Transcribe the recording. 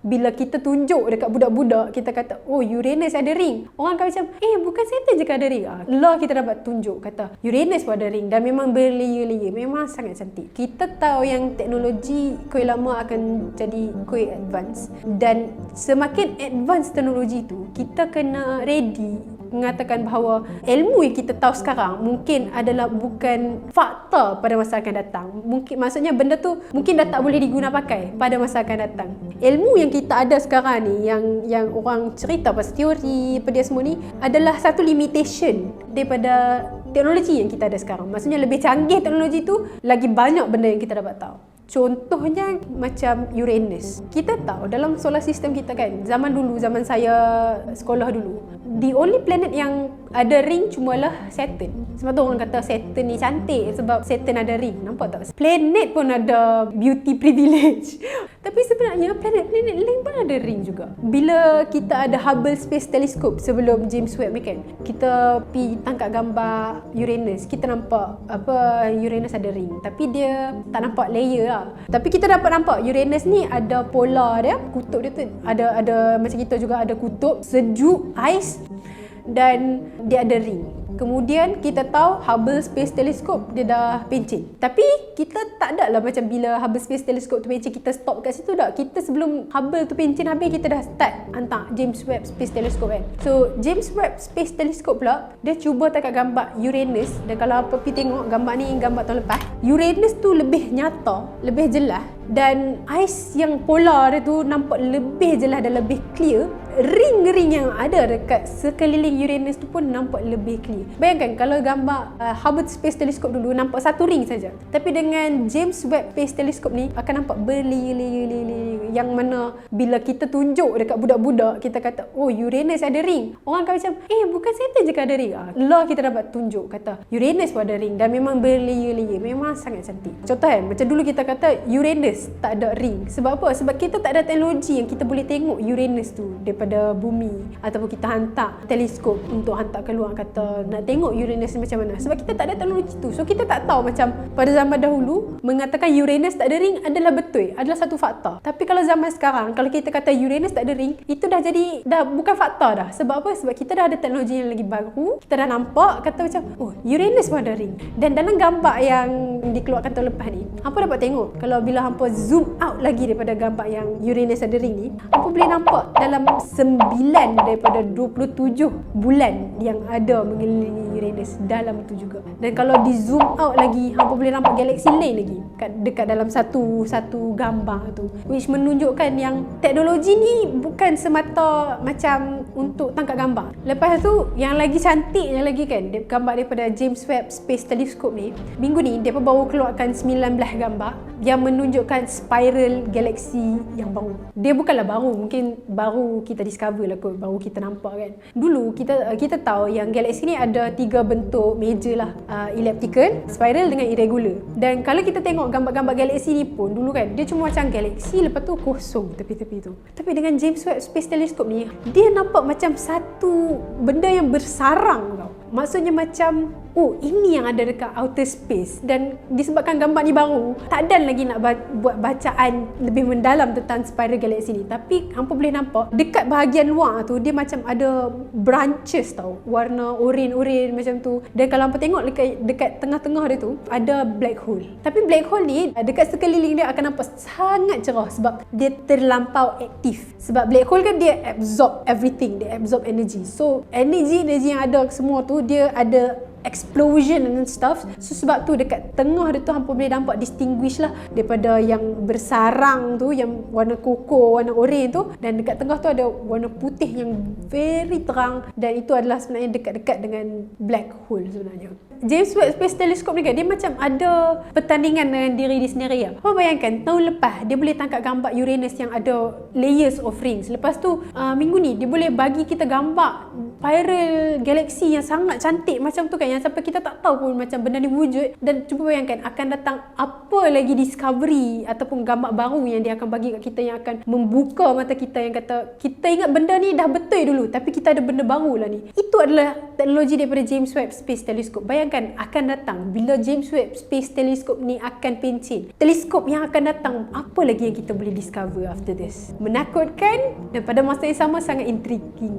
Bila kita tunjuk dekat budak-budak, kita kata, oh Uranus ada ring. Orang akan macam, bukan Saturn je ada ring. Lah kita dapat tunjuk, kata Uranus pun ada ring. Dan memang berlayer-layer. Memang sangat cantik. Kita tahu yang teknologi kuih lama akan jadi kuih advance. Dan semakin advance teknologi tu, kita kena ready mengatakan bahawa ilmu yang kita tahu sekarang mungkin adalah bukan fakta pada masa akan datang. Maksudnya benda tu mungkin dah tak boleh diguna pakai pada masa akan datang. Ilmu yang kita ada sekarang ni, yang orang cerita pasal teori apa dia semua ni, adalah satu limitation daripada teknologi yang kita ada sekarang. Maksudnya lebih canggih teknologi tu, lagi banyak benda yang kita dapat tahu. Contohnya macam Uranus. Kita tahu dalam solar system kita kan, zaman dulu, zaman saya sekolah dulu, the only planet yang ada ring cumalah Saturn. Sebab tu orang kata Saturn ni cantik sebab Saturn ada ring. Nampak tak? Planet pun ada beauty privilege. Tapi sebenarnya planet-planet lain pun ada ring juga. Bila kita ada Hubble Space Telescope sebelum James Webb ni kan, kita pergi tangkap gambar Uranus, kita nampak Uranus ada ring. Tapi dia tak nampak layer lah. Tapi kita dapat nampak Uranus ni ada polar dia, kutub dia tu ada macam kita juga ada kutub, sejuk, ais, dan dia ada ring. Kemudian kita tahu Hubble Space Telescope dia dah pencen. Tapi kita tak ada lah macam bila Hubble Space Telescope tu pencen kita stop kat situ dah. Kita sebelum Hubble tu pencen habis, kita dah start hantar James Webb Space Telescope kan. So James Webb Space Telescope pula dia cuba tangkap gambar Uranus. Dan kalau apa pergi tengok gambar ni, gambar tahun lepas, Uranus tu lebih nyata, lebih jelas, dan ais yang polar dia tu nampak lebih jelas dan lebih clear. Ring-ring yang ada dekat sekeliling Uranus tu pun nampak lebih clear. Bayangkan kalau gambar Hubble Space Telescope dulu nampak satu ring saja. Tapi dengan James Webb Space Telescope ni akan nampak berlayer-layer, yang mana bila kita tunjuk dekat budak-budak, kita kata, oh Uranus ada ring. Orang akan macam, bukan Saturn je ada ring. Lah kita dapat tunjuk, kata Uranus pun ada ring. Dan memang berlayer-layer. Memang sangat cantik. Contoh kan, macam dulu kita kata Uranus tak ada ring. Sebab apa? Sebab kita tak ada teknologi yang kita boleh tengok Uranus tu daripada bumi, ataupun kita hantar teleskop untuk hantar keluar, kata nak tengok Uranus ni macam mana. Sebab kita tak ada teknologi tu. So kita tak tahu macam pada zaman dahulu mengatakan Uranus tak ada ring adalah betul, adalah satu fakta. Tapi kalau zaman sekarang, kalau kita kata Uranus tak ada ring, itu dah bukan fakta dah. Sebab apa? Sebab kita dah ada teknologi yang lagi baru. Kita dah nampak kata macam, oh Uranus pun ada ring. Dan dalam gambar yang dikeluarkan tahun lepas ni, hampa dapat tengok, kalau bila hampa zoom out lagi daripada gambar yang Uranus ada ring ni, hampa boleh nampak dalam 9 daripada 27 bulan yang ada mengelilingi Uranus dalam itu juga. Dan kalau di zoom out lagi, hampa boleh nampak galaksi lain lagi dekat dalam satu gambar tu, which menunjukkan yang teknologi ni bukan semata macam untuk tangkap gambar. Lepas tu yang lagi cantiknya lagi kan, gambar daripada James Webb Space Telescope ni, minggu ni dia baru keluarkan 19 gambar yang menunjukkan spiral galaksi yang baru. Dia bukanlah baru, mungkin baru kita discover lah kot, baru kita nampak kan. Dulu kita tahu yang galaksi ni ada 3 bentuk major lah, elliptical, spiral dengan irregular. Dan kalau kita tengok gambar-gambar galaksi ni pun dulu kan, dia cuma macam galaksi, lepas tu kosong tepi-tepi tu. Tapi dengan James Webb Space Telescope ni, dia nampak macam satu benda yang bersarang tau. Maksudnya macam, oh ini yang ada dekat outer space. Dan disebabkan gambar ni baru, tak ada lagi nak buat bacaan lebih mendalam tentang spiral galaxy ni. Tapi hampa boleh nampak dekat bahagian luar tu, dia macam ada branches tau, warna oren macam tu. Dan kalau hampa tengok dekat tengah-tengah dia tu, ada black hole. Tapi black hole ni dekat sekeliling dia akan nampak sangat cerah sebab dia terlampau aktif. Sebab black hole kan dia absorb everything, dia absorb energy. So energy yang ada semua tu, dia ada explosion and stuff. So sebab tu dekat tengah dia tu hampa boleh nampak distinguish lah daripada yang bersarang tu, yang warna koko, warna oranye tu, dan dekat tengah tu ada warna putih yang very terang, dan itu adalah sebenarnya dekat-dekat dengan black hole sebenarnya. James Webb Space Telescope ni kan, dia macam ada pertandingan dengan diri dia sendiri lah. Kau bayangkan tahun lepas dia boleh tangkap gambar Uranus yang ada layers of rings. Lepas tu minggu ni dia boleh bagi kita gambar spiral galaksi yang sangat cantik macam tu kan, yang sampai kita tak tahu pun macam benda ni wujud. Dan cuba bayangkan akan datang apa lagi discovery ataupun gambar baru yang dia akan bagi kat kita, yang akan membuka mata kita, yang kata kita ingat benda ni dah betul dulu tapi kita ada benda baru lah ni. Itu adalah teknologi daripada James Webb Space Telescope. Bayangkan bayangkan akan datang bila James Webb Space Telescope ni akan pencen. Teleskop yang akan datang, apa lagi yang kita boleh discover after this? Menakutkan dan pada masa yang sama sangat intriguing.